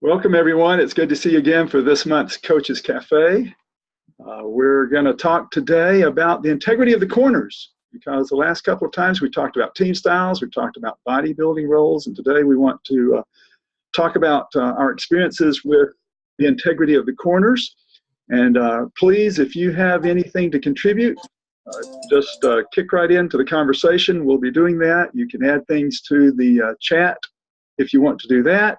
Welcome, everyone. It's good to see you again for this month's Coaches Cafe. We're going to talk today about the integrity of the corners, because the last couple of times we talked about team styles, we talked about bodybuilding roles, and today we want to talk about our experiences with the integrity of the corners. And please, if you have anything to contribute, just kick right into the conversation. We'll be doing that. You can add things to the chat if you want to do that.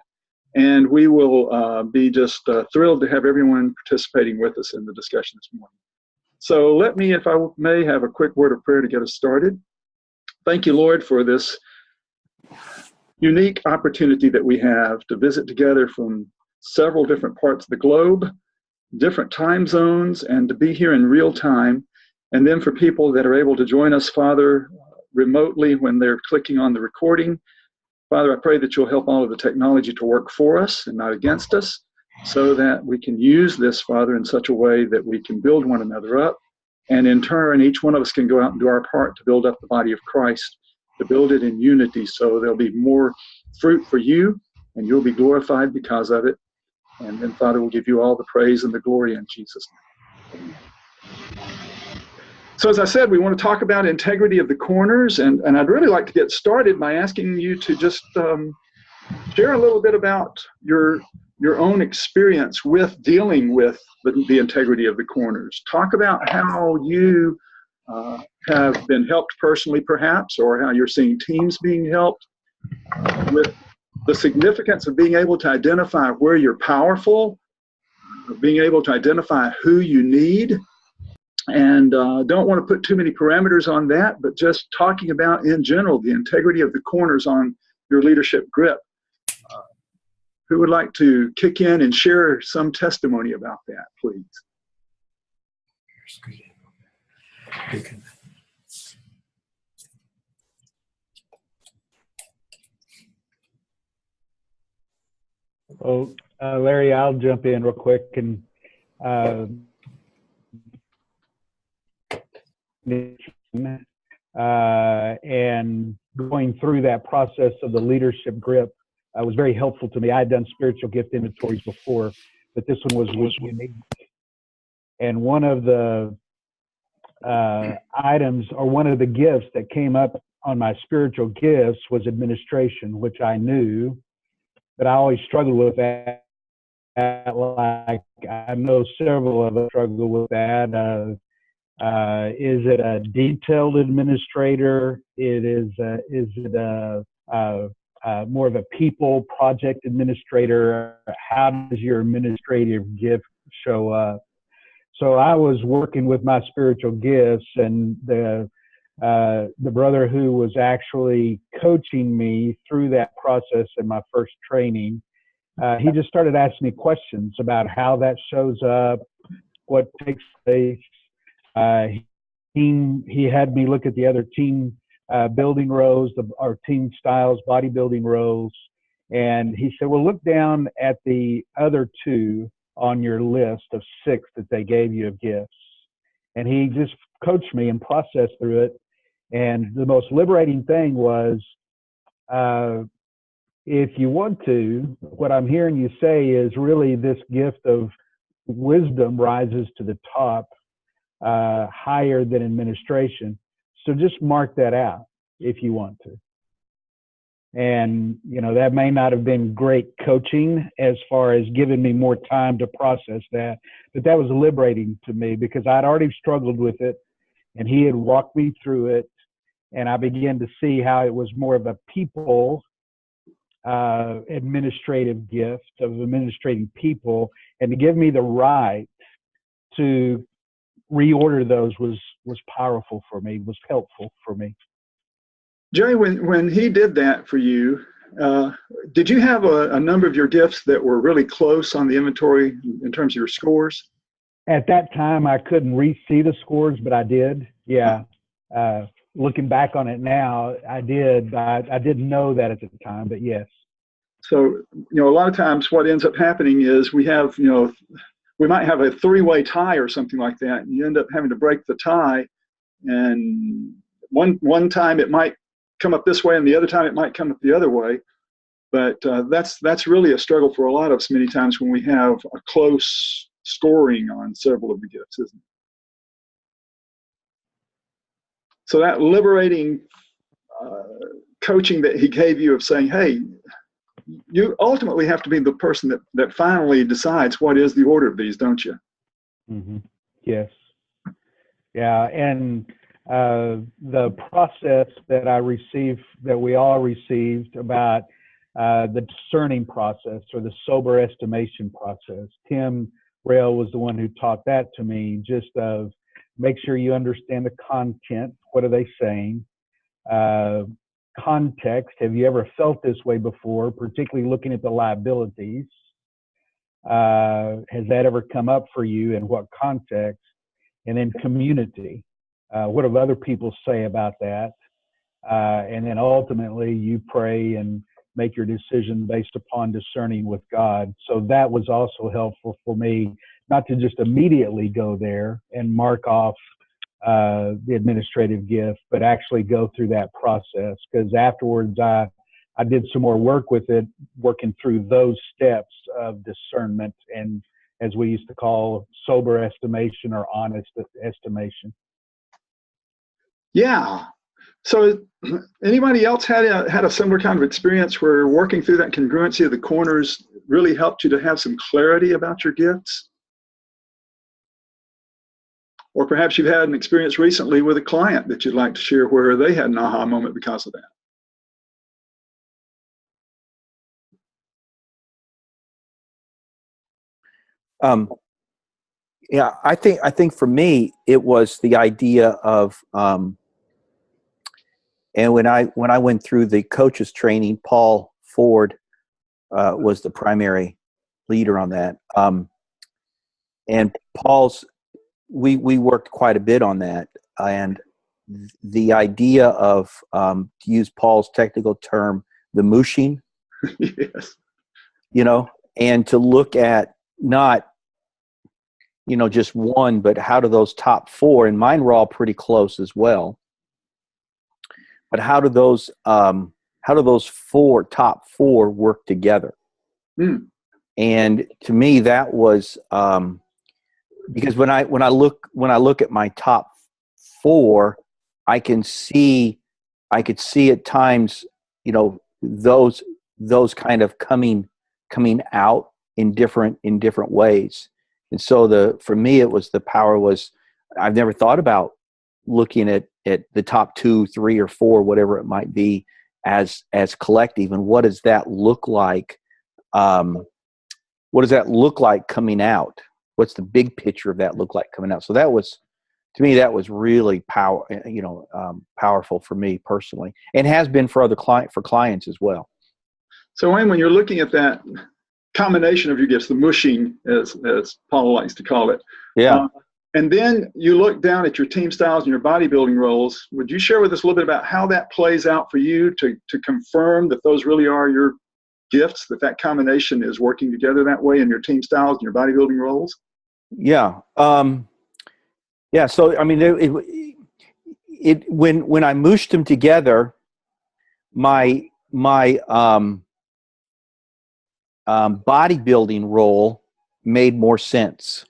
And we will be just thrilled to have everyone participating with us in the discussion this morning. So let me, if I may, have a quick word of prayer to get us started. Thank you, Lord, for this unique opportunity that we have to visit together from several different parts of the globe, different time zones, and to be here in real time. And then for people that are able to join us, Father, remotely when they're clicking on the recording, Father, I pray that you'll help all of the technology to work for us and not against us, so that we can use this, Father, in such a way that we can build one another up. And in turn, each one of us can go out and do our part to build up the body of Christ, to build it in unity, so there'll be more fruit for you, and you'll be glorified because of it. And then, Father, we'll give you all the praise and the glory in Jesus' name. So as I said, we want to talk about integrity of the corners, and I'd really like to get started by asking you to just share a little bit about your own experience with dealing with the integrity of the corners. Talk about how you have been helped personally, perhaps, or how you're seeing teams being helped with the significance of being able to identify where you're powerful, being able to identify who you need. And don't want to put too many parameters on that, but just talking about, in general, the integrity of the corners on your leadership grip. Who would like to kick in and share some testimony about that, please? Well, Larry, I'll jump in real quick. And and going through that process of the leadership grip was very helpful to me. I had done spiritual gift inventories before, but this one was unique. And one of the items, or one of the gifts that came up on my spiritual gifts, was administration, which I knew, but I always struggled with that. Like, I know several of us struggle with that. Is it a detailed administrator? Is it more of a people project administrator? How does your administrative gift show up? So I was working with my spiritual gifts, and the brother who was actually coaching me through that process in my first training, he just started asking me questions about how that shows up, what takes place. He had me look at the other team building rows, our team styles, bodybuilding rows, and he said, well, look down at the other two on your list of 6 that they gave you of gifts. And he just coached me and processed through it. And the most liberating thing was, if you want to, what I'm hearing you say is really this gift of wisdom rises to the top, higher than administration. So just mark that out if you want to. And, you know, that may not have been great coaching as far as giving me more time to process that, but that was liberating to me because I'd already struggled with it, and he had walked me through it, and I began to see how it was more of a people administrative gift of administrating people, and to give me the right to reorder those was powerful for me, was helpful for me. Jerry, when he did that for you, did you have a number of your gifts that were really close on the inventory in terms of your scores? At that time, I couldn't re-see the scores, but I did. Yeah. Looking back on it now, I did. I didn't know that at the time, but yes. So, you know, a lot of times what ends up happening is we have, you know, we might have a 3-way tie or something like that, and you end up having to break the tie. And one time it might come up this way, and the other time it might come up the other way. But that's really a struggle for a lot of us many times when we have a close scoring on several of the gifts, isn't it? So that liberating coaching that he gave you of saying, hey, you ultimately have to be the person that finally decides what is the order of these, don't you? Mm-hmm. Yes. Yeah. And the process that I received, that we all received about the discerning process or the sober estimation process. Tim Rail was the one who taught that to me, just of make sure you understand the content. What are they saying? Context. Have you ever felt this way before, particularly looking at the liabilities? Has that ever come up for you? In what context? And then community. What do other people say about that? And then ultimately you pray and make your decision based upon discerning with God. So that was also helpful for me, not to just immediately go there and mark off the administrative gift, but actually go through that process. Because afterwards I did some more work with it, working through those steps of discernment and, as we used to call, sober estimation or honest estimation. Yeah. So anybody else had a similar kind of experience where working through that congruency of the corners really helped you to have some clarity about your gifts? Or perhaps you've had an experience recently with a client that you'd like to share where they had an aha moment because of that. Yeah, I think for me it was the idea of, and when I went through the coaches training, Paul Ford was the primary leader on that, and we worked quite a bit on that, and the idea of, to use Paul's technical term, the mooshing, Yes. And to look at not just one, but how do those top four, and mine were all pretty close as well, but how do those top four work together? And to me that was, because when I look at my top four, I could see at times, those kind of coming out in different ways. And so for me, it was the power was, I've never thought about looking at the top 2, 3, or 4, whatever it might be, as collective, and what does that look like? What does that look like coming out? What's the big picture of that look like coming out? So that was, to me, that was really powerful for me personally, and has been for clients as well. So Wayne, when you're looking at that combination of your gifts, the mushing, as Paul likes to call it. Yeah. And then you look down at your team styles and your bodybuilding roles. Would you share with us a little bit about how that plays out for you to confirm that those really are your gifts, that combination is working together that way in your team styles and your bodybuilding roles? Yeah. Yeah. So, I mean, when I mushed them together, my bodybuilding role made more sense.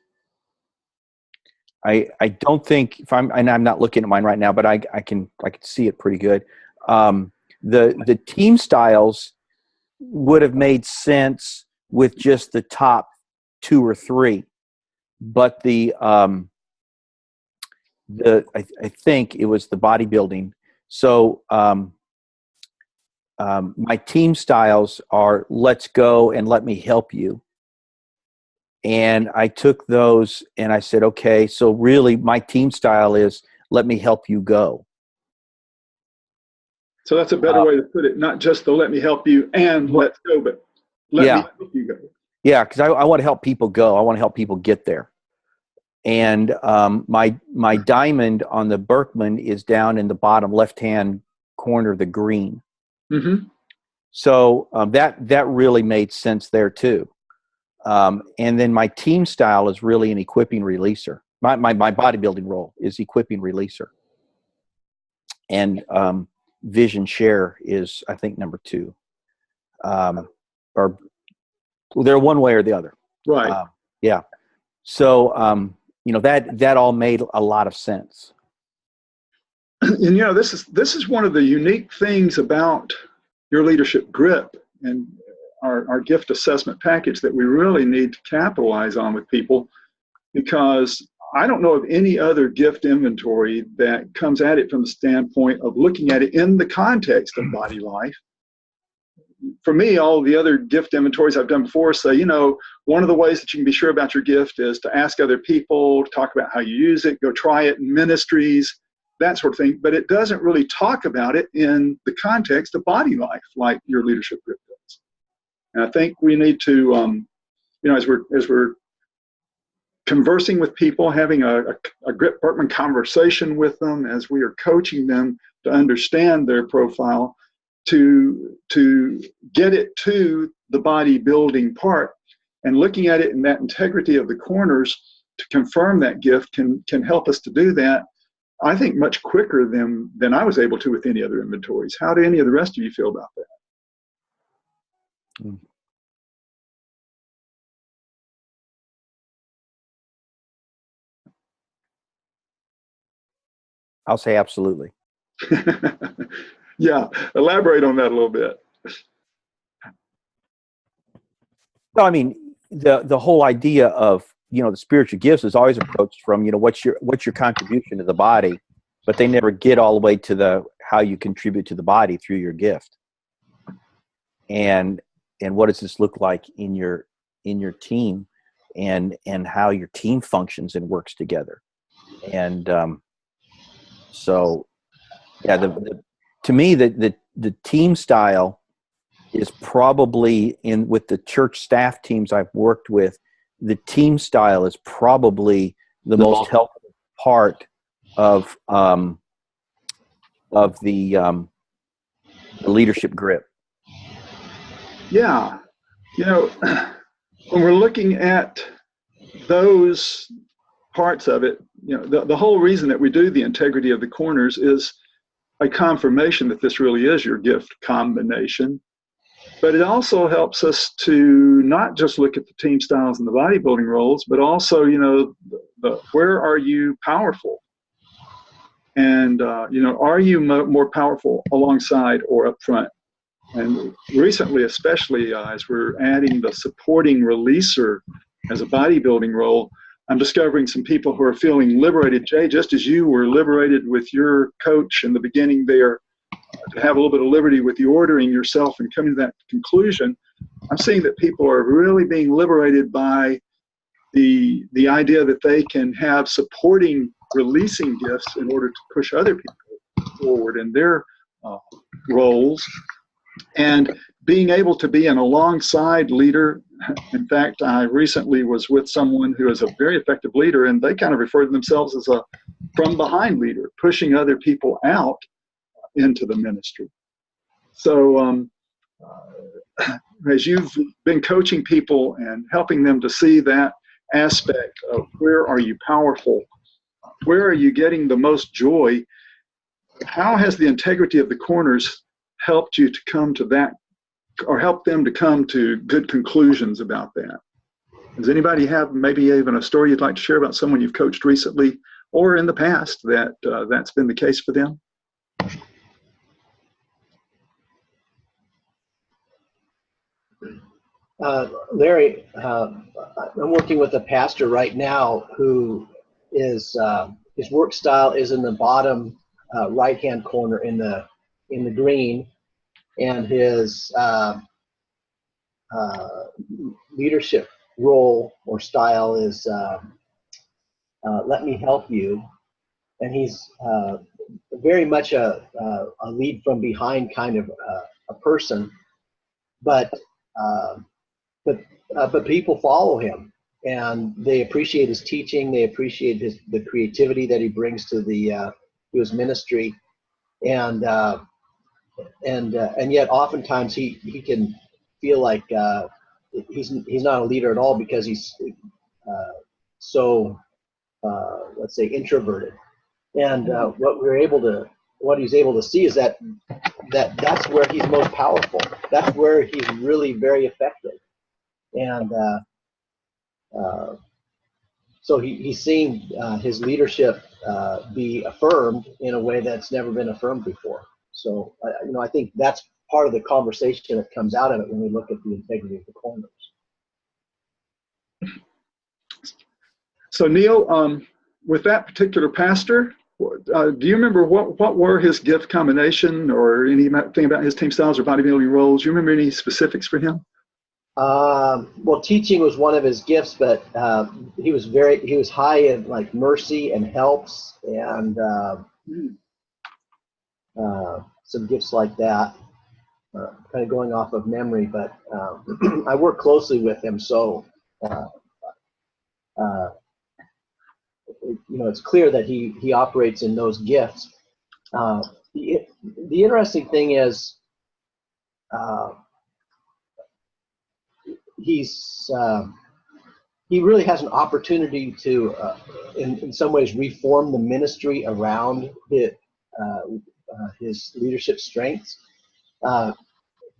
I don't think, and I'm not looking at mine right now, but I can see it pretty good. The team styles would have made sense with just the top 2 or 3, but I think it was the bodybuilding. So my team styles are let's go and let me help you. And I took those and I said, okay, so really my team style is let me help you go. So that's a better way to put it. Not just the let me help you and let's go, but let me help you go. Yeah, because I want to help people go. I want to help people get there. And my diamond on the Birkman is down in the bottom left-hand corner of the green. Mm-hmm. So that really made sense there too. And then my team style is really an equipping releaser. My bodybuilding role is equipping releaser. And vision share is, I think, number 2. or they're one way or the other. Right. Yeah. So, that all made a lot of sense. And, this is one of the unique things about your leadership grip and our gift assessment package that we really need to capitalize on with people, because I don't know of any other gift inventory that comes at it from the standpoint of looking at it in the context of body life. For me, all the other gift inventories I've done before say, one of the ways that you can be sure about your gift is to ask other people, to talk about how you use it, go try it in ministries, that sort of thing. But it doesn't really talk about it in the context of body life like your leadership grip does. And I think we need to, as we're conversing with people, having a Grip-Birkman conversation with them, as we are coaching them to understand their profile, to get it to the bodybuilding part, and looking at it in that integrity of the corners to confirm that gift can help us to do that, I think, much quicker than I was able to with any other inventories. How do any of the rest of you feel about that? I'll say absolutely. Yeah, elaborate on that a little bit. No, I mean, the whole idea of, the spiritual gifts is always approached from, what's your contribution to the body, but they never get all the way to how you contribute to the body through your gift. And what does this look like in your team, and how your team functions and works together. And so, yeah, to me, the team style is probably, with the church staff teams I've worked with, the team style is probably the most helpful part of the leadership grip. Yeah, when we're looking at those parts of it, the whole reason that we do the integrity of the corners is a confirmation that this really is your gift combination. But it also helps us to not just look at the team styles and the bodybuilding roles, but also, where are you powerful? And, are you more powerful alongside or up front? And recently, especially as we're adding the supporting releaser as a bodybuilding role, I'm discovering some people who are feeling liberated. Jay, just as you were liberated with your coach in the beginning there, to have a little bit of liberty with the ordering yourself and coming to that conclusion, I'm seeing that people are really being liberated by the idea that they can have supporting, releasing gifts in order to push other people forward in their roles, and being able to be an alongside leader. In fact, I recently was with someone who is a very effective leader, and they kind of refer to themselves as a from behind leader, pushing other people out into the ministry. So as you've been coaching people and helping them to see that aspect of where are you powerful, where are you getting the most joy, how has the integrity of the corners helped you to come to that, or help them to come to good conclusions about that? Does anybody have maybe even a story you'd like to share about someone you've coached recently or in the past that that's been the case for them? Larry, I'm working with a pastor right now who is his work style is in the bottom right-hand corner in the green, and his leadership role or style is let me help you, and he's very much a lead from behind kind of a person, but people follow him, and they appreciate his teaching. They appreciate the creativity that he brings to to his ministry, and yet oftentimes he can feel like he's not a leader at all because he's so let's say introverted. And what we're able to what he's able to see is that's where he's most powerful. That's where he's really very effective. And so he's seeing his leadership be affirmed in a way that's never been affirmed before. So, I think that's part of the conversation that comes out of it when we look at the integrity of the corners. So Neil, with that particular pastor, do you remember what were his gift combination or anything about his team styles or bodybuilding roles? Do you remember any specifics for him? Well, teaching was one of his gifts, but he was high in like mercy and helps and some gifts like that. Kind of going off of memory, but I work closely with him, so it's clear that he operates in those gifts. The interesting thing is he really has an opportunity to in some ways reform the ministry around his leadership strengths.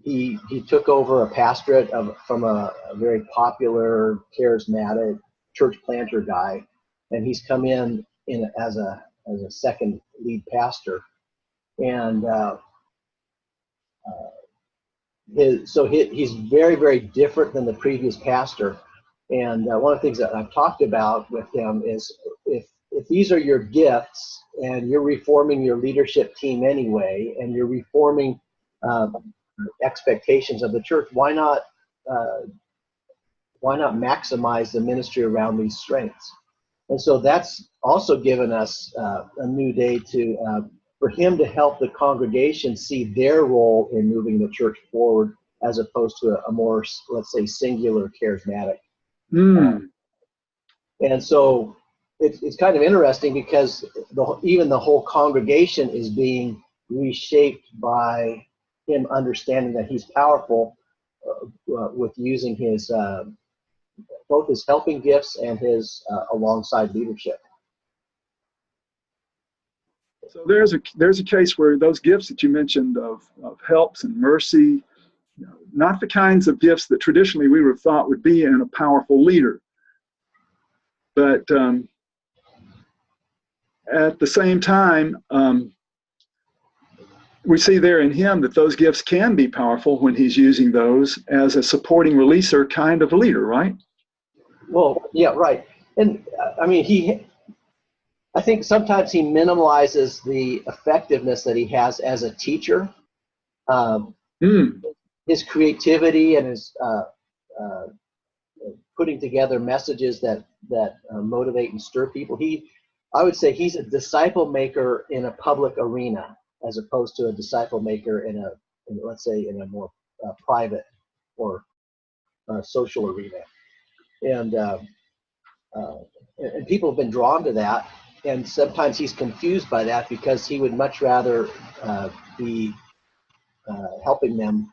He took over a pastorate from a very popular, charismatic church planter guy, and he's come in as a second lead pastor, and he's very, very different than the previous pastor. And one of the things that I've talked about with him is if these are your gifts and you're reforming your leadership team anyway, and you're reforming expectations of the church, why not maximize the ministry around these strengths? And so that's also given us a new day for him to help the congregation see their role in moving the church forward, as opposed to a more, let's say, singular charismatic. And so it's kind of interesting because even the whole congregation is being reshaped by him understanding that he's powerful with using his both his helping gifts and his alongside leadership. So there's a case where those gifts that you mentioned of helps and mercy, not the kinds of gifts that traditionally we would have thought would be in a powerful leader, but at the same time, we see there in him that those gifts can be powerful when he's using those as a supporting releaser kind of leader, right? Well, yeah, right. And I mean, I think sometimes he minimalizes the effectiveness that he has as a teacher. His creativity and his putting together messages that motivate and stir people. I would say he's a disciple maker in a public arena, as opposed to a disciple maker in let's say, in a more private or social arena. And people have been drawn to that, and sometimes he's confused by that because he would much rather be helping them,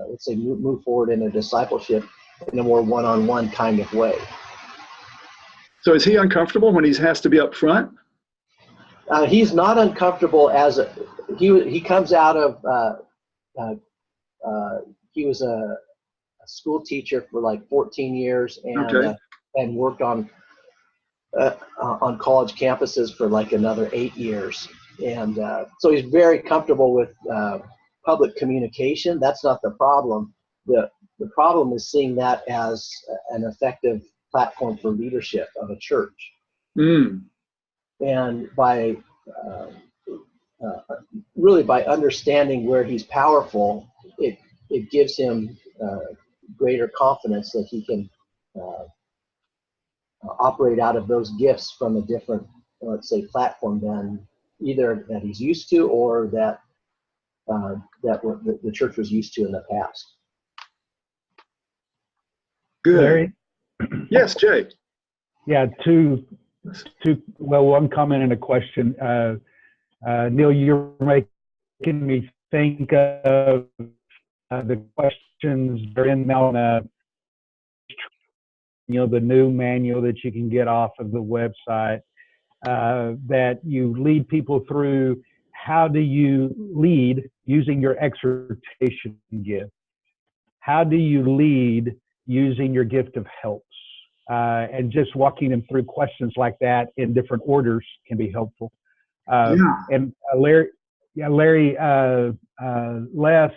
let's say, move forward in a discipleship in a more one-on-one kind of way. So is he uncomfortable when he has to be up front? He's not uncomfortable he comes out of he was a school teacher for like 14 years and worked on college campuses for like another 8 years. And so he's very comfortable with public communication. That's not the problem. The problem is seeing that as an effective platform for leadership of a church. And by really by understanding where he's powerful, it gives him greater confidence that he can operate out of those gifts from a different, let's say, platform than either that he's used to or that the church was used to in the past. Good. Larry? Yes, Jay. Yeah, one comment and a question. Neil, you're making me think of the questions that are in the new manual that you can get off of the website. that you lead people through how do you lead using your exhortation gift. How do you lead using your gift of helps? And just walking them through questions like that in different orders can be helpful. And Larry Les,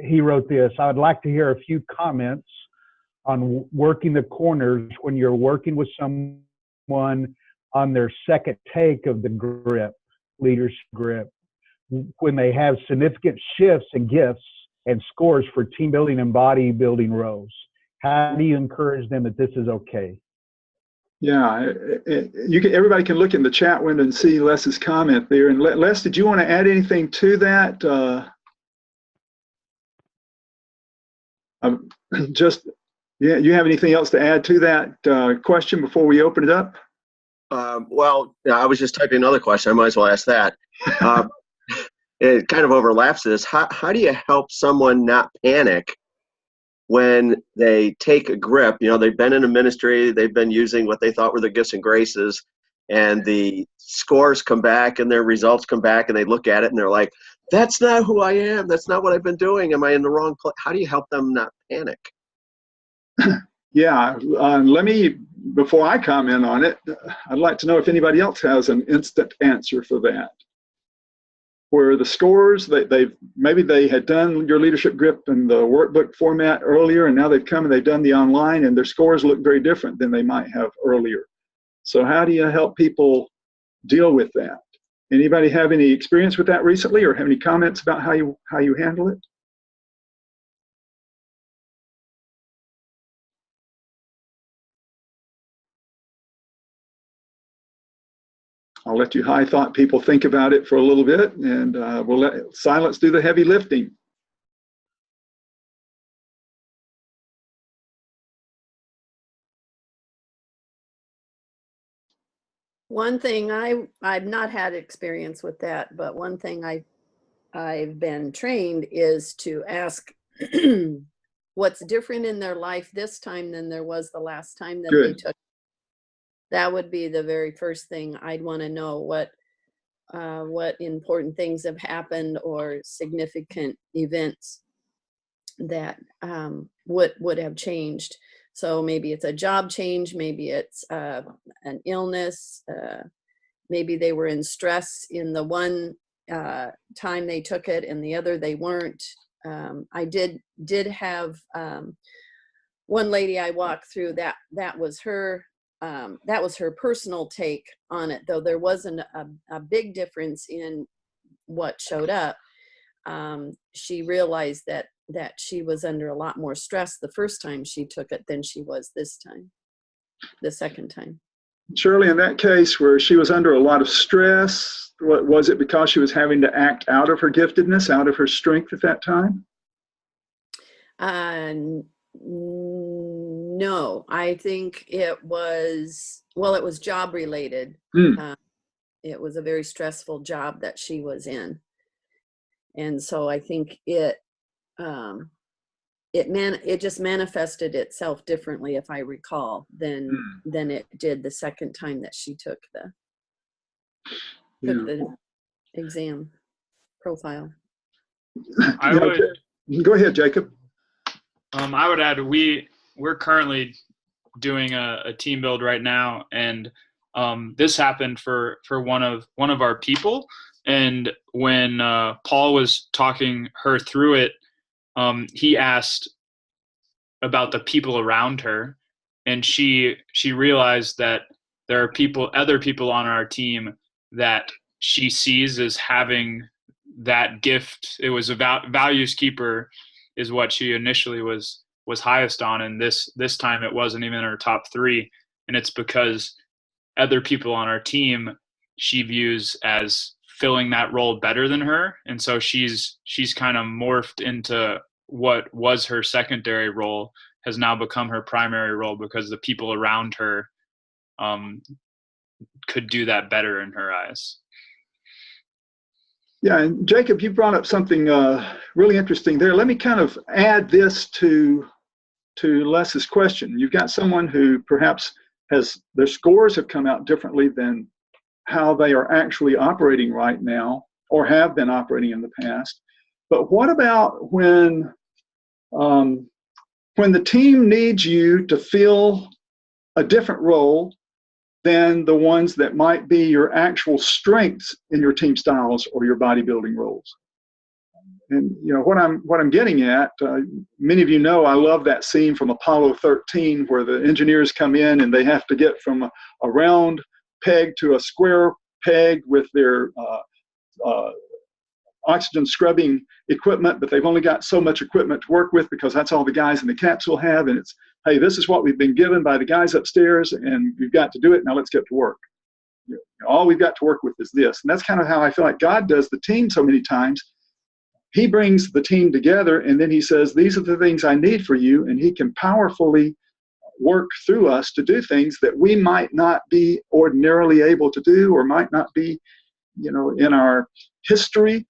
he wrote this. I would like to hear a few comments on working the corners when you're working with someone on their second take of the grip, leadership grip, when they have significant shifts and gifts and scores for team building and bodybuilding roles. How do you encourage them that this is okay? Yeah, everybody can look in the chat window and see Les's comment there. And Les, did you want to add anything to that? You have anything else to add to that question before we open it up? Well, I was just typing another question. I might as well ask that. It kind of overlaps this. How do you help someone not panic when they take a grip? You know, they've been in a ministry, they've been using what they thought were their gifts and graces, and the scores come back and their results come back, and they look at it and they're like, that's not who I am. That's not what I've been doing. Am I in the wrong place? How do you help them not panic? Yeah, let me, before I comment on it, I'd like to know if anybody else has an instant answer for that. Where the scores, maybe they had done your leadership grip in the workbook format earlier, and now they've come and they've done the online, and their scores look very different than they might have earlier. So how do you help people deal with that? Anybody have any experience with that recently, or have any comments about how you handle it? I'll let you high thought people think about it for a little bit, and we'll let silence do the heavy lifting. One thing I've not had experience with that, but one thing I've been trained is to ask what's different in their life this time than there was the last time that they took. That would be the very first thing I'd want to know, what important things have happened or significant events that would have changed. So maybe it's a job change, maybe it's an illness, maybe they were in stress in the one time they took it and the other they weren't. I did have one lady I walked through that was her personal take on it, though there wasn't a big difference in what showed up. She realized that she was under a lot more stress the first time she took it than she was the second time. Shirley, in that case where she was under a lot of stress, was it because she was having to act out of her giftedness, out of her strength at that time? No, I think it was job related. It was a very stressful job that she was in. And so I think it just manifested itself differently, if I recall, than it did the second time that she took the exam profile. Go ahead, Jacob. I would add we're currently doing a team build right now, and this happened for one of our people. And when Paul was talking her through it, he asked about the people around her, and she realized that there are other people on our team that she sees as having that gift. It was about values keeper is what she initially was highest on, and this time it wasn't even in her top 3, and it's because other people on our team she views as filling that role better than her, and so she's kind of morphed into what was her secondary role has now become her primary role because the people around her could do that better in her eyes. Yeah, and Jacob, you brought up something really interesting there. Let me kind of add this to Les's question. You've got someone who perhaps their scores have come out differently than how they are actually operating right now or have been operating in the past. But what about when the team needs you to fill a different role than the ones that might be your actual strengths in your team styles or your bodybuilding roles? And what I'm getting at, many of you know I love that scene from Apollo 13 where the engineers come in and they have to get from a round peg to a square peg with their oxygen scrubbing equipment, but they've only got so much equipment to work with because that's all the guys in the capsule have. And it's, hey, this is what we've been given by the guys upstairs and we've got to do it. Now let's get to work. All we've got to work with is this. And that's kind of how I feel like God does the team so many times. He brings the team together and then he says, these are the things I need for you. And he can powerfully work through us to do things that we might not be ordinarily able to do or might not be, in our history.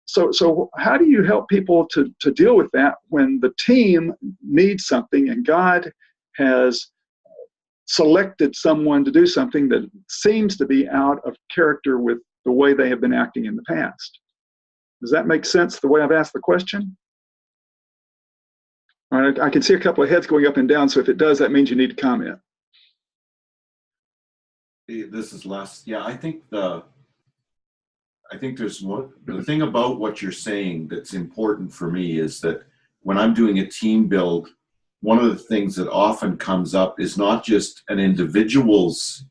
So how do you help people to deal with that when the team needs something and God has selected someone to do something that seems to be out of character with the way they have been acting in the past? Does that make sense the way I've asked the question? All right, I can see a couple of heads going up and down, so if it does, that means you need to comment. This is Les. Yeah, I think there's the thing about what you're saying that's important for me is that when I'm doing a team build, one of the things that often comes up is not just an individual's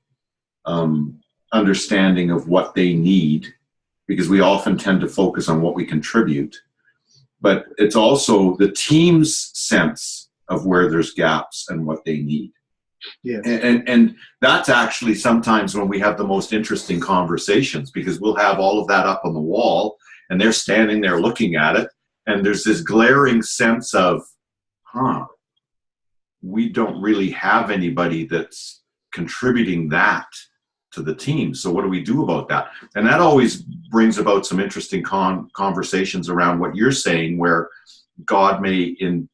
understanding of what they need, because we often tend to focus on what we contribute, but it's also the team's sense of where there's gaps and what they need. Yes. And that's actually sometimes when we have the most interesting conversations, because we'll have all of that up on the wall and they're standing there looking at it. And there's this glaring sense of, we don't really have anybody that's contributing that to the team. So what do we do about that? And that always brings about some interesting conversations around what you're saying, where God may, in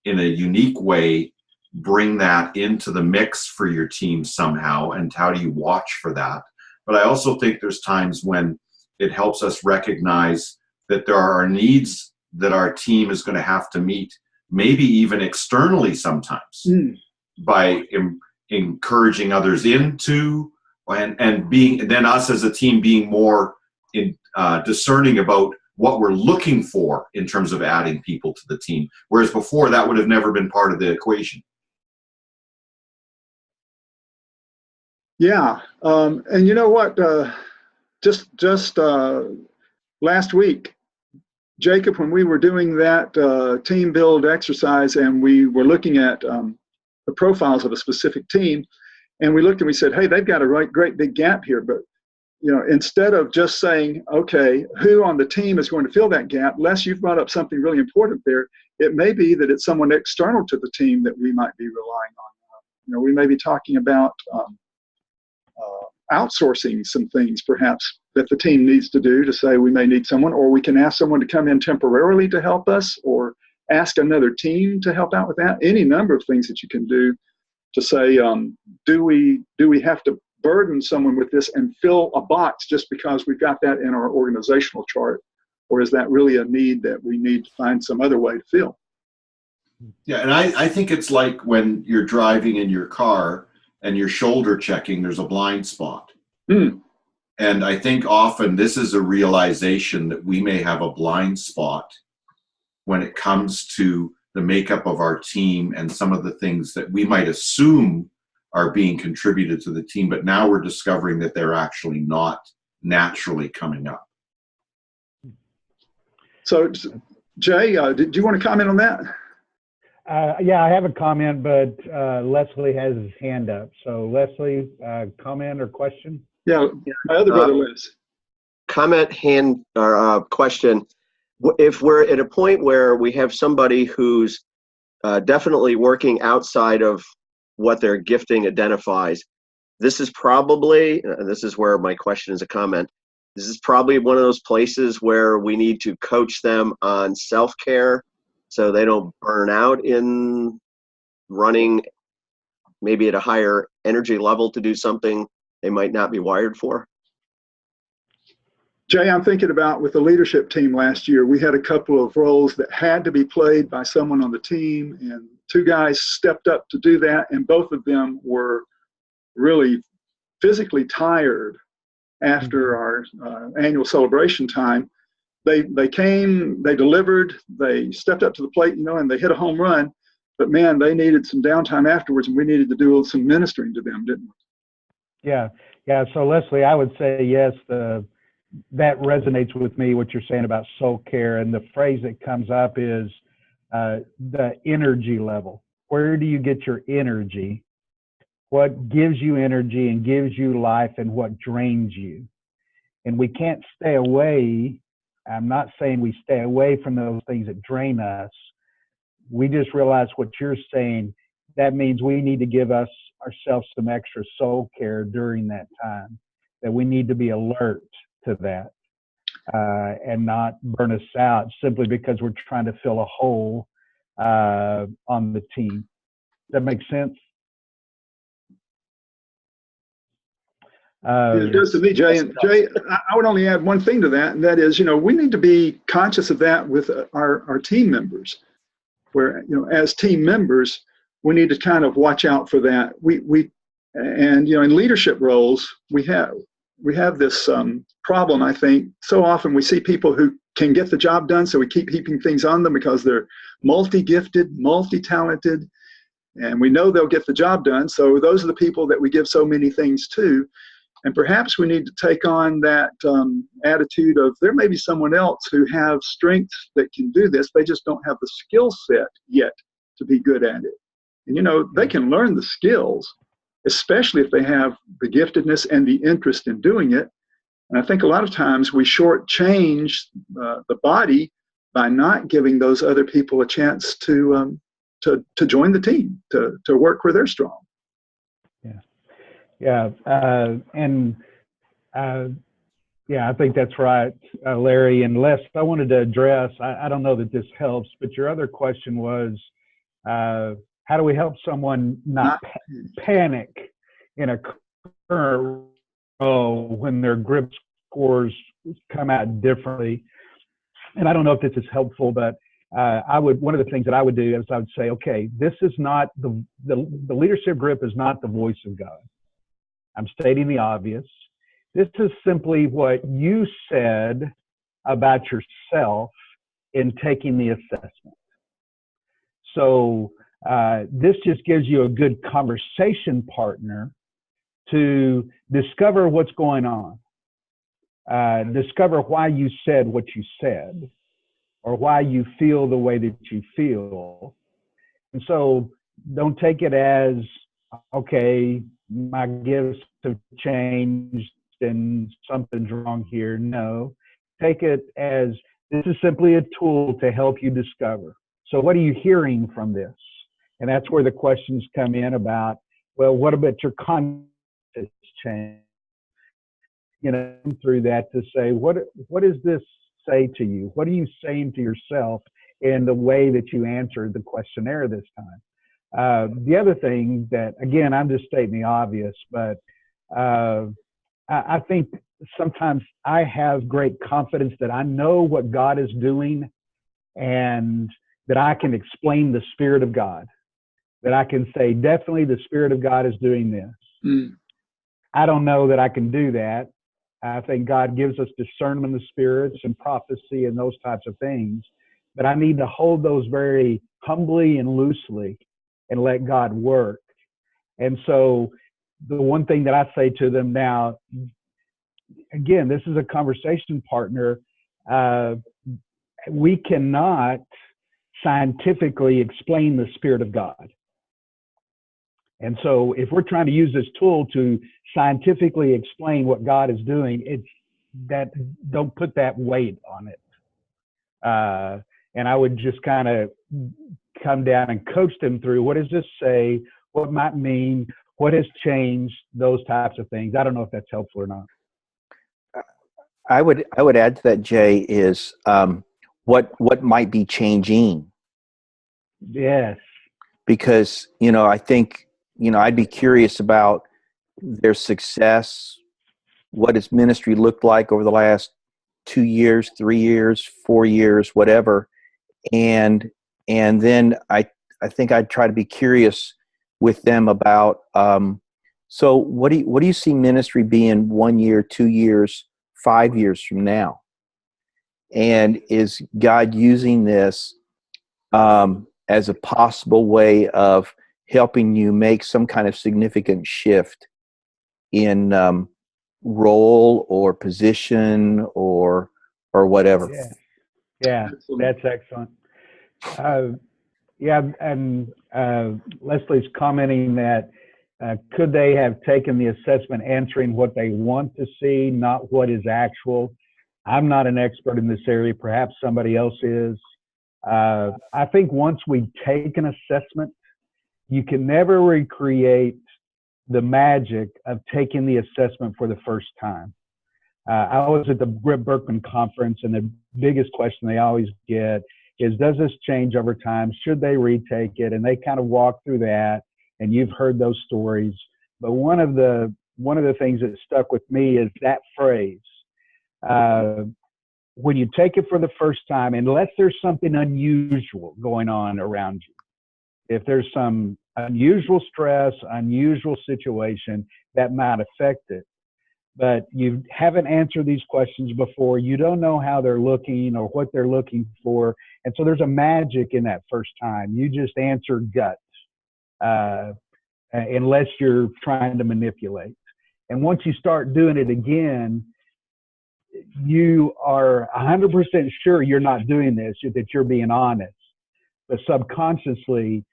a unique way, bring that into the mix for your team somehow, and how do you watch for that? But I also think there's times when it helps us recognize that there are needs that our team is going to have to meet, maybe even externally sometimes, by encouraging others into, and being, then us as a team being more discerning about what we're looking for in terms of adding people to the team. Whereas before, that would have never been part of the equation. Yeah, and you know what? Just last week, Jacob, when we were doing that team build exercise and we were looking at the profiles of a specific team, and we looked and we said, hey, they've got a great big gap here. But instead of just saying, okay, who on the team is going to fill that gap, Les, you've brought up something really important there. It may be that it's someone external to the team that we might be relying on. We may be talking about outsourcing some things perhaps that the team needs to do, to say we may need someone, or we can ask someone to come in temporarily to help us, or ask another team to help out with that. Any number of things that you can do to say, do we have to burden someone with this and fill a box just because we've got that in our organizational chart, or is that really a need that we need to find some other way to fill? Yeah, and I think it's like when you're driving in your car and you're shoulder checking, there's a blind spot. And I think often this is a realization that we may have a blind spot when it comes to the makeup of our team and some of the things that we might assume are being contributed to the team, but now we're discovering that they're actually not naturally coming up. So, Jay, did you want to comment on that? Yeah, I have a comment, but Leslie has his hand up. So Leslie, comment or question? Yeah, my other brother Les. Comment, hand, or question. If we're at a point where we have somebody who's definitely working outside of what their gifting identifies, this is probably, and this is where my question is a comment, this is probably one of those places where we need to coach them on self-care so they don't burn out in running maybe at a higher energy level to do something they might not be wired for? Jay, I'm thinking about with the leadership team last year, we had a couple of roles that had to be played by someone on the team, and two guys stepped up to do that, and both of them were really physically tired after our annual celebration time. They came, they delivered, they stepped up to the plate, and they hit a home run, but man, they needed some downtime afterwards, and we needed to do some ministering to them, didn't we? Yeah. So Leslie, I would say yes, that resonates with me, what you're saying about soul care. And the phrase that comes up is the energy level. Where do you get your energy? What gives you energy and gives you life, and what drains you? And we can't stay away. I'm not saying we stay away from those things that drain us. We just realize what you're saying. That means we need to give ourselves some extra soul care during that time, that we need to be alert to that and not burn us out simply because we're trying to fill a hole on the team. Does that make sense? It does to me, Jay. And Jay, I would only add one thing to that, and that is, we need to be conscious of that with our team members, where, as team members, we need to kind of watch out for that. And in leadership roles, we have this problem, I think. So often we see people who can get the job done, so we keep heaping things on them because they're multi-gifted, multi-talented, and we know they'll get the job done. So those are the people that we give so many things to. And perhaps we need to take on that attitude of, there may be someone else who have strengths that can do this. They just don't have the skill set yet to be good at it. And, they can learn the skills, especially if they have the giftedness and the interest in doing it. And I think a lot of times we shortchange the body by not giving those other people a chance to join the team, to work where they're strong. Yeah. I think that's right, Larry. And Les, I wanted to address, I don't know that this helps, but your other question was, how do we help someone not panic in a current role when their grip scores come out differently? And I don't know if this is helpful, but one of the things that I would do is I would say, okay, this is not the leadership grip is not the voice of God. I'm stating the obvious. This is simply what you said about yourself in taking the assessment. So this just gives you a good conversation partner to discover what's going on. Discover why you said what you said, or why you feel the way that you feel. And so don't take it as, okay, my gifts have changed and something's wrong here. No, take it as, this is simply a tool to help you discover. So what are you hearing from this? And that's where the questions come in about, well, what about your context change? Through that to say, what does this say to you? What are you saying to yourself in the way that you answered the questionnaire this time? The other thing that, again, I'm just stating the obvious, but I think sometimes I have great confidence that I know what God is doing, and that I can explain the Spirit of God, that I can say, definitely the Spirit of God is doing this. I don't know that I can do that. I think God gives us discernment of spirits and prophecy and those types of things, but I need to hold those very humbly and loosely and let God work. And so the one thing that I say to them now, again, this is a conversation partner. We cannot scientifically explain the Spirit of God. And so if we're trying to use this tool to scientifically explain what God is doing, don't put that weight on it. And I would just kind of come down and coach them through, what does this say? What might mean? What has changed? Those types of things. I don't know if that's helpful or not. I would add to that, Jay, is what might be changing. Yes. Because, I think I'd be curious about their success, what its ministry looked like over the last 2 years, 3 years, 4 years, whatever. And then I think I'd try to be curious with them about, so what do you see ministry being 1 year, 2 years, 5 years from now? And is God using this as a possible way of helping you make some kind of significant shift in role or position or whatever? Yeah, that's excellent. And Leslie's commenting that could they have taken the assessment answering what they want to see, not what is actual? I'm not an expert in this area. Perhaps somebody else is. I think once we take an assessment, you can never recreate the magic of taking the assessment for the first time. I was at the Grip-Birkman conference, and the biggest question they always get is, does this change over time? Should they retake it? And they kind of walk through that, and you've heard those stories. But one of the things that stuck with me is that phrase. When you take it for the first time, unless there's something unusual going on around you, if there's some unusual stress, unusual situation that might affect it, but you haven't answered these questions before, you don't know how they're looking or what they're looking for, and so there's a magic in that first time. You just answer gut, unless you're trying to manipulate. And once you start doing it again, you are 100% sure you're not doing this, that you're being honest. But subconsciously,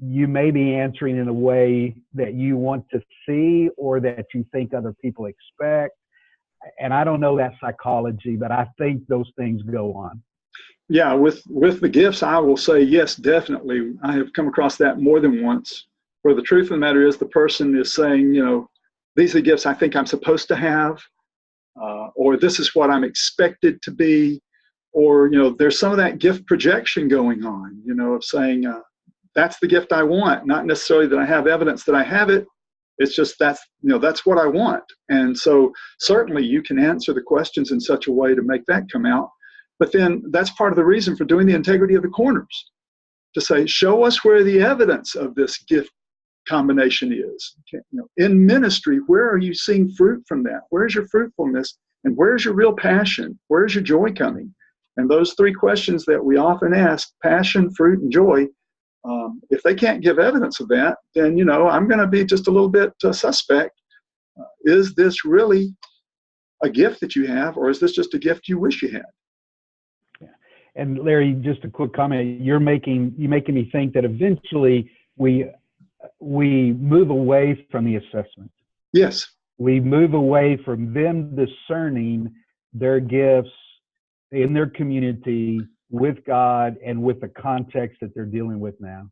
you may be answering in a way that you want to see or that you think other people expect. And I don't know that psychology, but I think those things go on. Yeah, with the gifts, I will say yes, definitely. I have come across that more than once, where the truth of the matter is the person is saying, these are the gifts I think I'm supposed to have, or this is what I'm expected to be, or, there's some of that gift projection going on, of saying, that's the gift I want, not necessarily that I have evidence that I have it. It's just that's what I want. And so certainly you can answer the questions in such a way to make that come out. But then that's part of the reason for doing the integrity of the corners, to say, show us where the evidence of this gift combination is. Okay, in ministry, where are you seeing fruit from that? Where's your fruitfulness? And where's your real passion? Where's your joy coming? And those three questions that we often ask, passion, fruit, and joy, if they can't give evidence of that, then, I'm going to be just a little bit suspect. Is this really a gift that you have, or is this just a gift you wish you had? Yeah. And Larry, just a quick comment. You're making me think that eventually we move away from the assessment. Yes. We move away from them discerning their gifts in their community with God and with the context that they're dealing with now.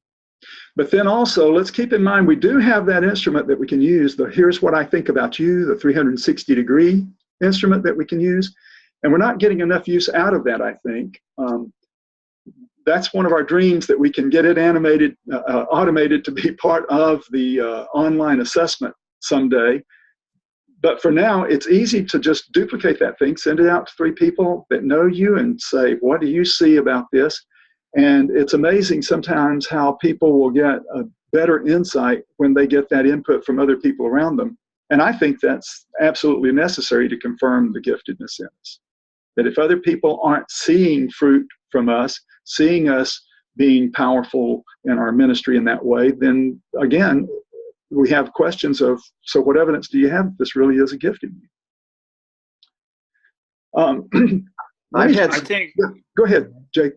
But then also, let's keep in mind, we do have that instrument that we can use, the here's what I think about you, the 360-degree instrument that we can use. And we're not getting enough use out of that, I think. That's one of our dreams, that we can get it automated to be part of the online assessment someday. But for now, it's easy to just duplicate that thing, send it out to 3 people that know you and say, what do you see about this? And it's amazing sometimes how people will get a better insight when they get that input from other people around them. And I think that's absolutely necessary to confirm the giftedness in us. That if other people aren't seeing fruit from us, seeing us being powerful in our ministry in that way, then again, we have questions of, so what evidence do you have that this really is a gift in you? I think. Yeah, go ahead, Jake.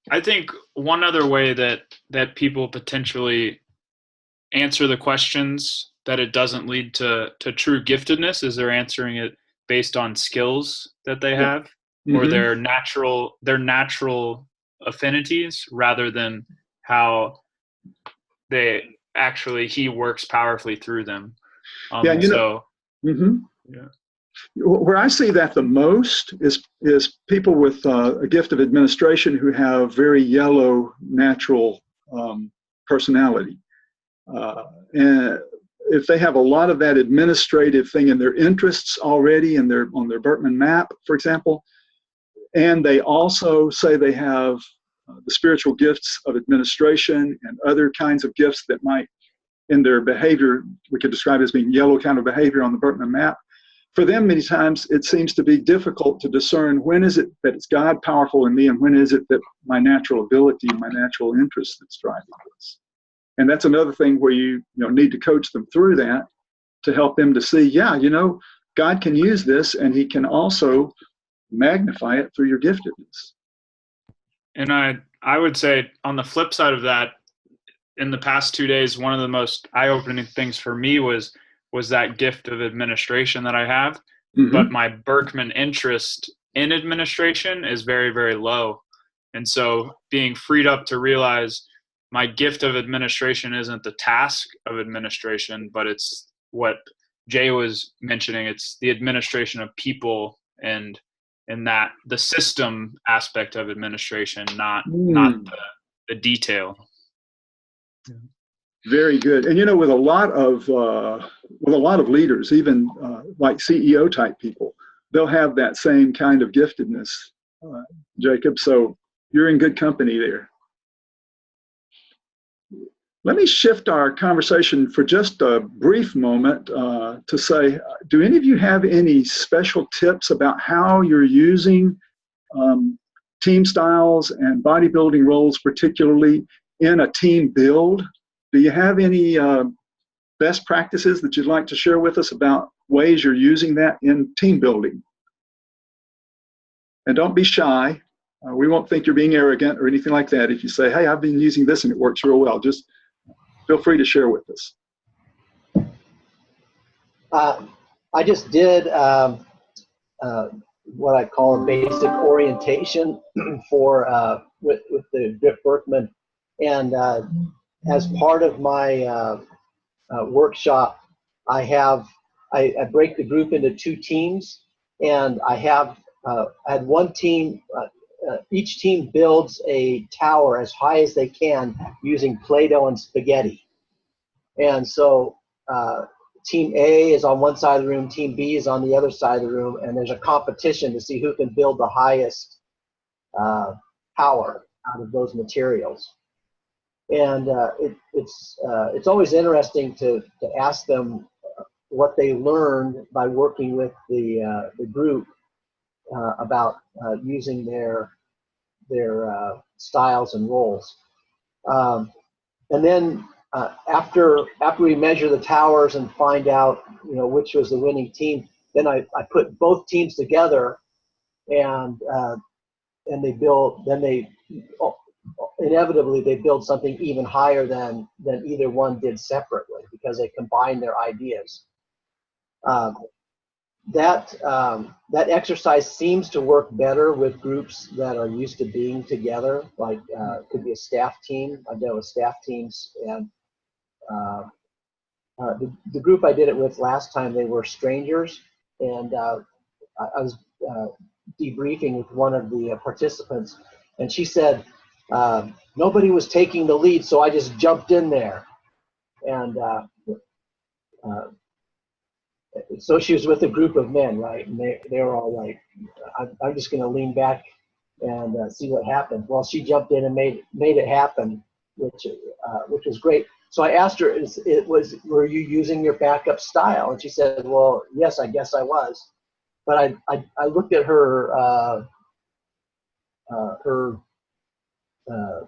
I think one other way that people potentially answer the questions that it doesn't lead to true giftedness is they're answering it based on skills that they have, or their natural affinities, rather than how he works powerfully through them. Where I see that the most is people with a gift of administration who have very yellow natural personality. And if they have a lot of that administrative thing in their interests already on their Birkman map, for example, and they also say they have the spiritual gifts of administration and other kinds of gifts that might, in their behavior, we could describe as being yellow kind of behavior on the Birkman map. For them, many times, it seems to be difficult to discern when is it that it's God powerful in me and when is it that my natural ability and my natural interest that's driving this. And that's another thing where you need to coach them through that to help them to see, yeah, God can use this and he can also magnify it through your giftedness. And I would say on the flip side of that, in the past 2 days, one of the most eye-opening things for me was that gift of administration that I have. Mm-hmm. But my Birkman interest in administration is very, very low. And so being freed up to realize my gift of administration isn't the task of administration, but it's what Jay was mentioning. It's the administration of people and that the system aspect of administration, not the detail. Very good. And with a lot of leaders, even like CEO type people, they'll have that same kind of giftedness, Jacob. So you're in good company there. Let me shift our conversation for just a brief moment to say, do any of you have any special tips about how you're using team styles and bodybuilding roles, particularly in a team build? Do you have any best practices that you'd like to share with us about ways you're using that in team building? And don't be shy. We won't think you're being arrogant or anything like that if you say, hey, I've been using this and it works real well. Just feel free to share with us. I just did what I call a basic orientation for with the Grip-Birkman, and as part of my workshop, I break the group into 2 teams, and I had one team. Each team builds a tower as high as they can using Play-Doh and spaghetti. And so team A is on one side of the room, team B is on the other side of the room, and there's a competition to see who can build the highest tower out of those materials. And it's always interesting to ask them what they learned by working with the group about using their styles and roles. And then after we measure the towers and find out which was the winning team, then I put both teams together and inevitably they build something even higher than either one did separately because they combine their ideas. That exercise seems to work better with groups that are used to being together, like it could be a staff team. I've done with staff teams, and the group I did it with last time, they were strangers, and I was debriefing with one of the participants, and she said nobody was taking the lead, so I just jumped in there, and so she was with a group of men, right? And they were all like, I'm just going to lean back and see what happens. Well, she jumped in and made it happen, which was great. So I asked her, were you using your backup style? And she said, well, yes, I guess I was. But I looked at her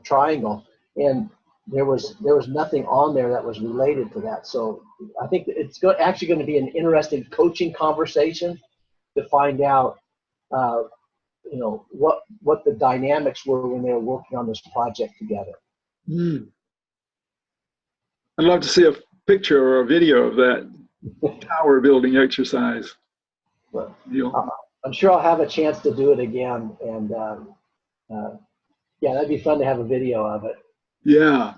triangle, and there was nothing on there that was related to that. So I think it's actually going to be an interesting coaching conversation to find out, what the dynamics were when they were working on this project together. I'd love to see a picture or a video of that tower building exercise. Well, I'm sure I'll have a chance to do it again, and yeah, that'd be fun to have a video of it. Yeah.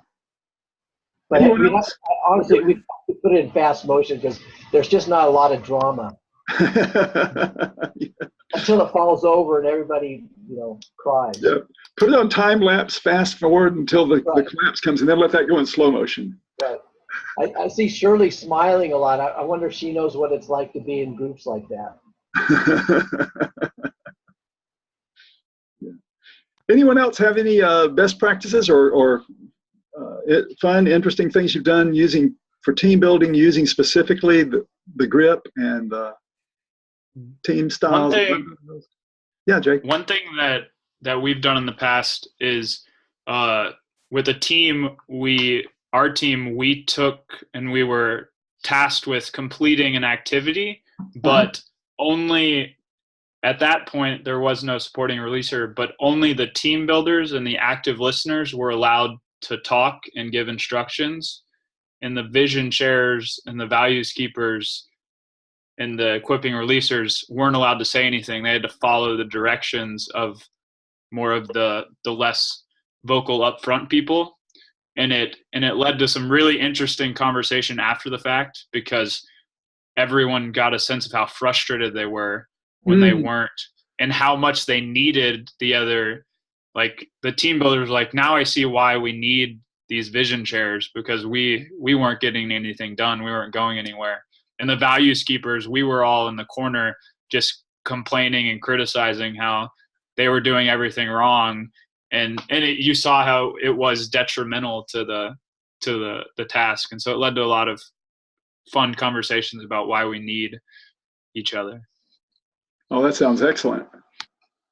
But honestly, we put it in fast motion because there's just not a lot of drama. Yeah. Until it falls over and everybody, cries. Yeah. Put it on time lapse, fast forward until the collapse comes, and then let that go in slow motion. Right. I see Shirley smiling a lot. I wonder if she knows what it's like to be in groups like that. Yeah. Anyone else have any best practices or fun, interesting things you've done using for team building, using specifically the grip and team styles? Yeah, Jake. One thing that we've done in the past is with a team, our team, we took and we were tasked with completing an activity, but only at that point there was no supporting releaser, but only the team builders and the active listeners were allowed to talk and give instructions, and the vision sharers and the values keepers and the equipping releasers weren't allowed to say anything. They had to follow the directions of more of the less vocal upfront people. And it led to some really interesting conversation after the fact, because everyone got a sense of how frustrated they were when they weren't, and how much they needed the other, like the team builders, like, now I see why we need these vision chairs, because we weren't getting anything done. We weren't going anywhere. And the values keepers, we were all in the corner just complaining and criticizing how they were doing everything wrong. And you saw how it was detrimental to the task. And so it led to a lot of fun conversations about why we need each other. Oh, that sounds excellent.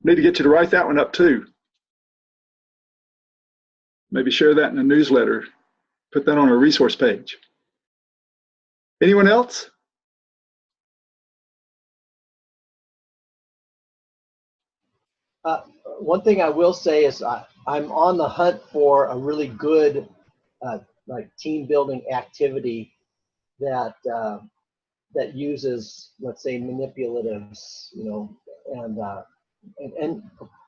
Need to get you to write that one up too. Maybe share that in a newsletter. Put that on a resource page. Anyone else? One thing I will say is I'm on the hunt for a really good like team building activity that that uses, let's say, manipulatives, you know, and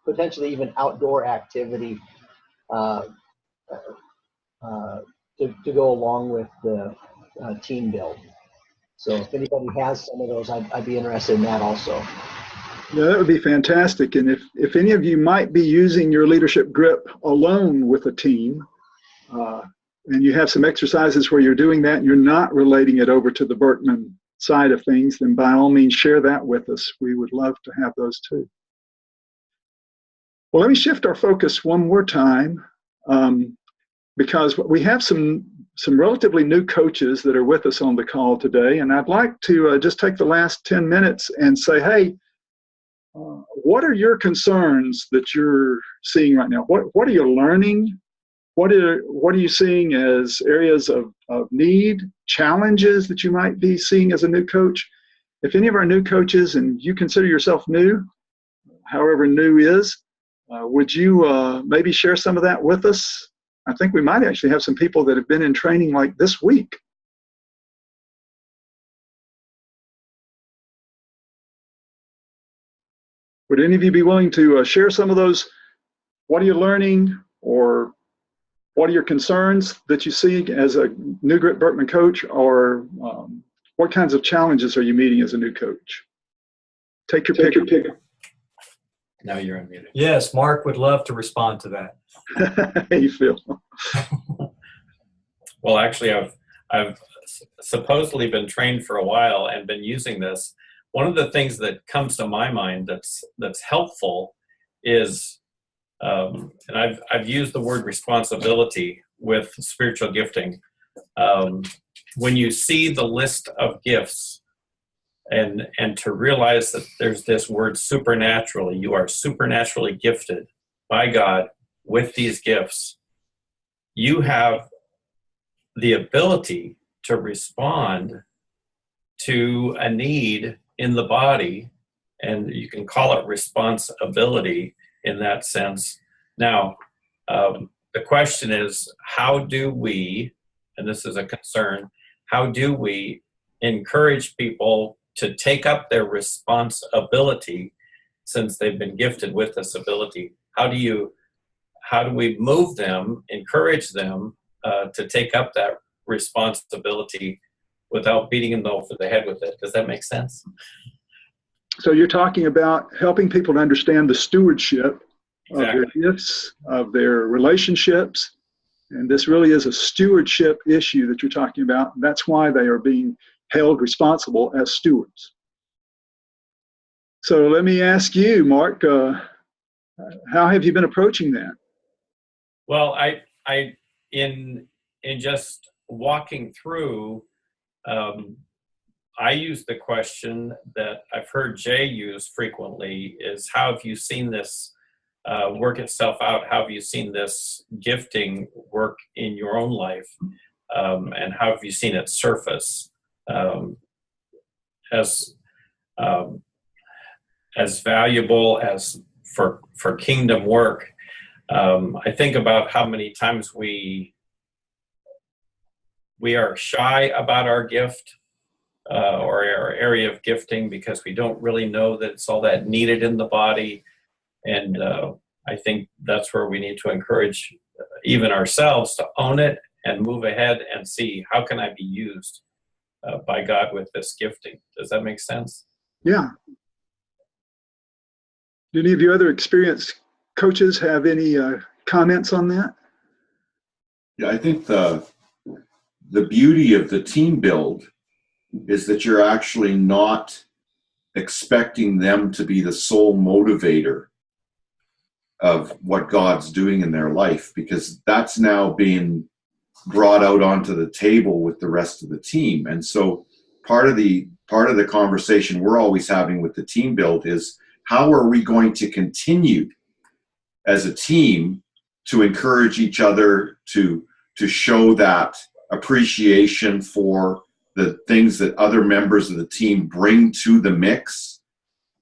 potentially even outdoor activity to go along with the team build. So if anybody has some of those, I'd be interested in that also. Yeah, that would be fantastic. And if any of you might be using your leadership grip alone with a team, and you have some exercises where you're doing that and you're not relating it over to the Birkman side of things, then by all means share that with us. We would love to have those too. Well, let me shift our focus one more time, because we have some relatively new coaches that are with us on the call today, and I'd like to just take the last 10 minutes and say, hey, what are your concerns that you're seeing right now? What are you learning? What are you seeing as areas of need, challenges that you might be seeing as a new coach? If any of our new coaches, and you consider yourself new, however new is, would you maybe share some of that with us? I think we might actually have some people that have been in training like this week. Would any of you be willing to share some of those? What are you learning, or what are your concerns that you see as a new Grip-Birkman coach, or what kinds of challenges are you meeting as a new coach? Take your pick. Now you're unmuted. Yes, Mark would love to respond to that. Hey, Phil. Well, actually, I've supposedly been trained for a while and been using this. One of the things that comes to my mind that's helpful is, and I've used the word responsibility with spiritual gifting. When you see the list of gifts, and to realize that there's this word supernaturally, you are supernaturally gifted by God with these gifts. You have the ability to respond to a need in the body, and you can call it responsibility in that sense. Now, the question is, how do we, and this is a concern, how do we encourage people to take up their responsibility since they've been gifted with this ability? How do we move them, encourage them to take up that responsibility without beating them over the head with it? Does that make sense? So you're talking about helping people to understand the stewardship Exactly. of their gifts, of their relationships, And this really is a stewardship issue that you're talking about. That's why they are being held responsible as stewards. So let me ask you, Mark, how have you been approaching that? Well, I in just walking through, I use the question that I've heard Jay use frequently is, how have you seen this work itself out? How have you seen this gifting work in your own life? And how have you seen it surface as valuable as for kingdom work? I think about how many times we are shy about our gift or our area of gifting because we don't really know that it's all that needed in the body. And I think that's where we need to encourage even ourselves to own it and move ahead and see, how can I be used by God with this gifting? Does that make sense? Yeah. Do any of your other experienced coaches have any comments on that? Yeah, I think the beauty of the team build is that you're actually not expecting them to be the sole motivator of what God's doing in their life, because that's now being brought out onto the table with the rest of the team. And so part of the conversation we're always having with the team build is, how are we going to continue as a team to encourage each other to show that appreciation for the things that other members of the team bring to the mix.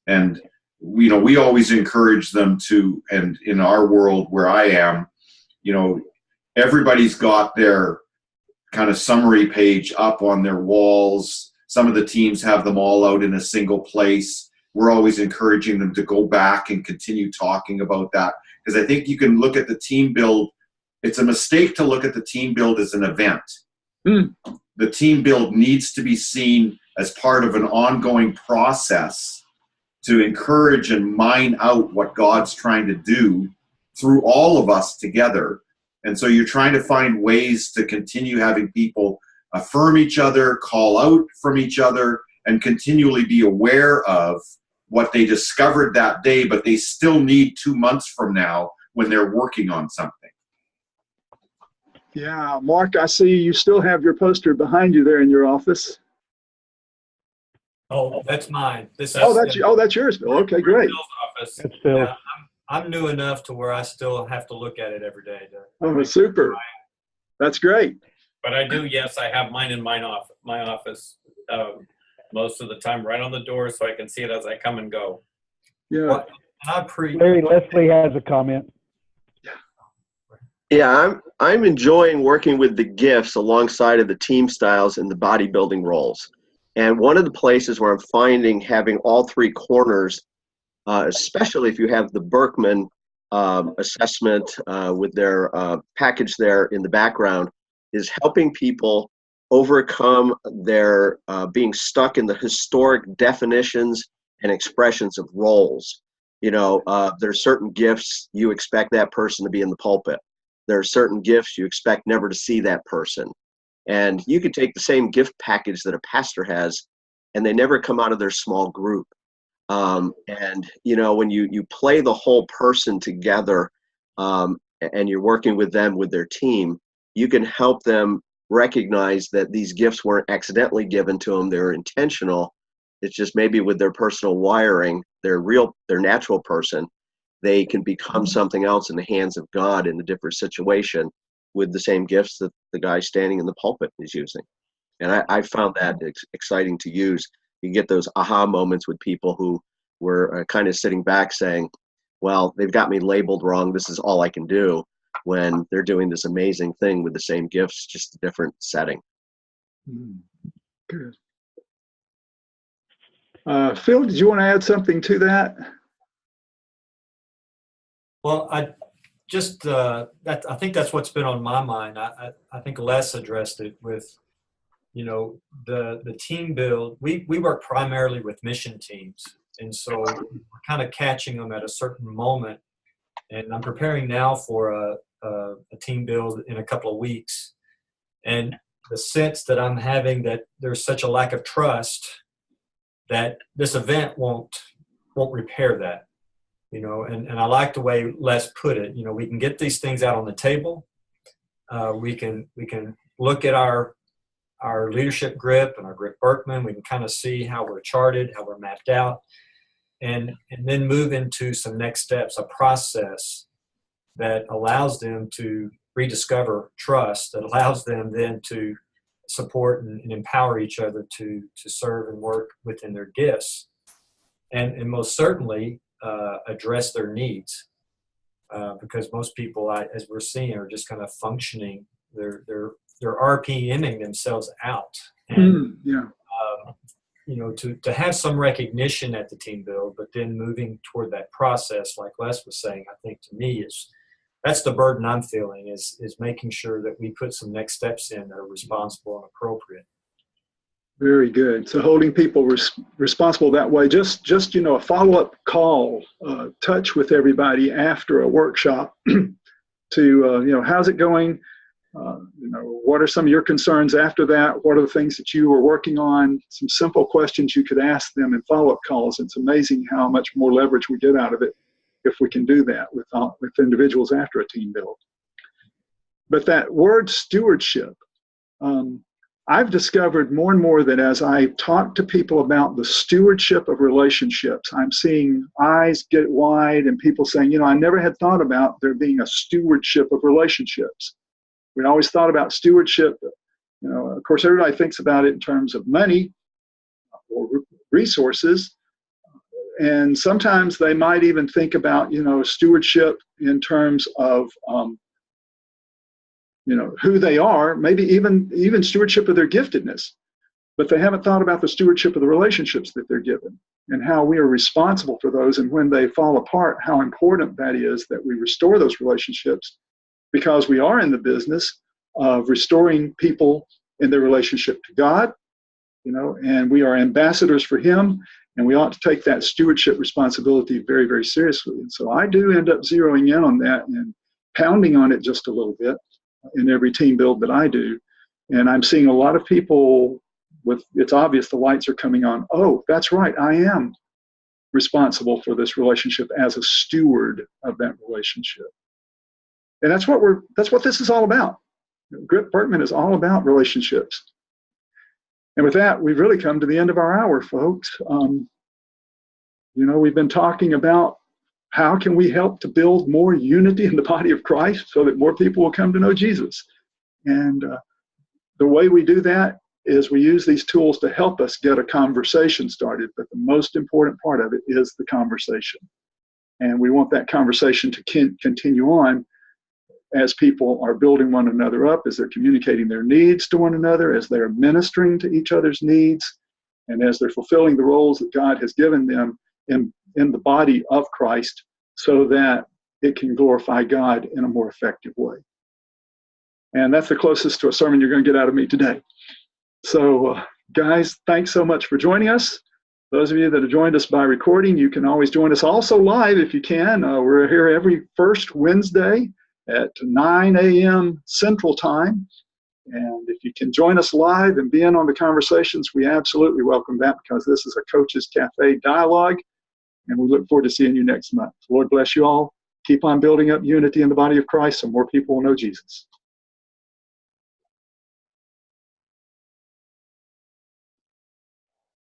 And we always encourage them to, and in our world where I am, everybody's got their kind of summary page up on their walls. Some of the teams have them all out in a single place. We're always encouraging them to go back and continue talking about that, because I think you can look at the team build. It's a mistake to look at the team build as an event. The team build needs to be seen as part of an ongoing process to encourage and mine out what God's trying to do through all of us together. And so you're trying to find ways to continue having people affirm each other, call out from each other, and continually be aware of what they discovered that day, but they still need 2 months from now when they're working on something. Yeah, Mark, I see you still have your poster behind you there in your office. Oh, that's mine. That's yours, Bill. Okay, great. Office. It's Phil. Yeah, I'm new enough to where I still have to look at it every day. Oh, super. That's great. But I do, yes, I have mine in my office most of the time, right on the door, so I can see it as I come and go. Yeah. Larry Leslie has a comment. Yeah, I'm enjoying working with the gifts alongside of the team styles and the bodybuilding roles. And one of the places where I'm finding having all three corners, especially if you have the Birkman assessment with their package there in the background, is helping people overcome their being stuck in the historic definitions and expressions of roles. There's certain gifts you expect that person to be in the pulpit. There are certain gifts you expect never to see that person. And you could take the same gift package that a pastor has, and they never come out of their small group. And when you play the whole person together, and you're working with them with their team, you can help them recognize that these gifts weren't accidentally given to them; they're intentional. It's just maybe with their personal wiring, their natural person, they can become something else in the hands of God in a different situation with the same gifts that the guy standing in the pulpit is using. And I found that exciting to use. You get those aha moments with people who were kind of sitting back saying, well, they've got me labeled wrong. This is all I can do, when they're doing this amazing thing with the same gifts, just a different setting. Good. Phil, did you want to add something to that? Well, I think that's what's been on my mind. I think Les addressed it with, the team build. We work primarily with mission teams, and so we're kind of catching them at a certain moment. And I'm preparing now for a a team build in a couple of weeks. And the sense that I'm having that there's such a lack of trust that this event won't repair that, you know, and I like the way Les put it. You know, we can get these things out on the table. We can look at our leadership grip and our Grip-Birkman. We can kind of see how we're charted, how we're mapped out, and then move into some next steps, a process that allows them to rediscover trust, that allows them then to support and empower each other to serve and work within their gifts, and most certainly address their needs, because most people, as we're seeing, are just kind of functioning. They're RPMing themselves out, and you know, to have some recognition at the team build, but then moving toward that process, like Les was saying, I think to me that's the burden I'm feeling, is making sure that we put some next steps in that are responsible and appropriate. Very good. So holding people responsible that way, just you know, a follow-up call, touch with everybody after a workshop to, you know, how's it going? You know, what are some of your concerns after that? What are the things that you are working on? Some simple questions you could ask them in follow-up calls. It's amazing how much more leverage we get out of it if we can do that with individuals after a team build. But that word stewardship, I've discovered more and more that as I talk to people about the stewardship of relationships, I'm seeing eyes get wide and people saying, you know, I never had thought about there being a stewardship of relationships. We always thought about stewardship, you know, of course, everybody thinks about it in terms of money or resources. And sometimes they might even think about, you know, stewardship in terms of, you know, who they are, maybe even stewardship of their giftedness. But they haven't thought about the stewardship of the relationships that they're given and how we are responsible for those. And when they fall apart, how important that is that we restore those relationships, because we are in the business of restoring people in their relationship to God, you know, and we are ambassadors for Him. And we ought to take that stewardship responsibility very, very seriously. And so I do end up zeroing in on that and pounding on it just a little bit in every team build that I do. And I'm seeing a lot of people it's obvious the lights are coming on. Oh, that's right. I am responsible for this relationship as a steward of that relationship. And that's what this is all about. Grip-Birkman is all about relationships. And with that, we've really come to the end of our hour, folks. You know, we've been talking about how can we help to build more unity in the body of Christ so that more people will come to know Jesus. And the way we do that is we use these tools to help us get a conversation started. But the most important part of it is the conversation. And we want that conversation to continue on as people are building one another up, as they're communicating their needs to one another, as they're ministering to each other's needs, and as they're fulfilling the roles that God has given them in the body of Christ so that it can glorify God in a more effective way. And that's the closest to a sermon you're going to get out of me today. So, guys, thanks so much for joining us. Those of you that have joined us by recording, you can always join us also live if you can. We're here every first Wednesday at 9 a.m. Central Time. And if you can join us live and be in on the conversations, we absolutely welcome that, because this is a Coaches Cafe dialogue. And we look forward to seeing you next month. Lord bless you all. Keep on building up unity in the body of Christ so more people will know Jesus.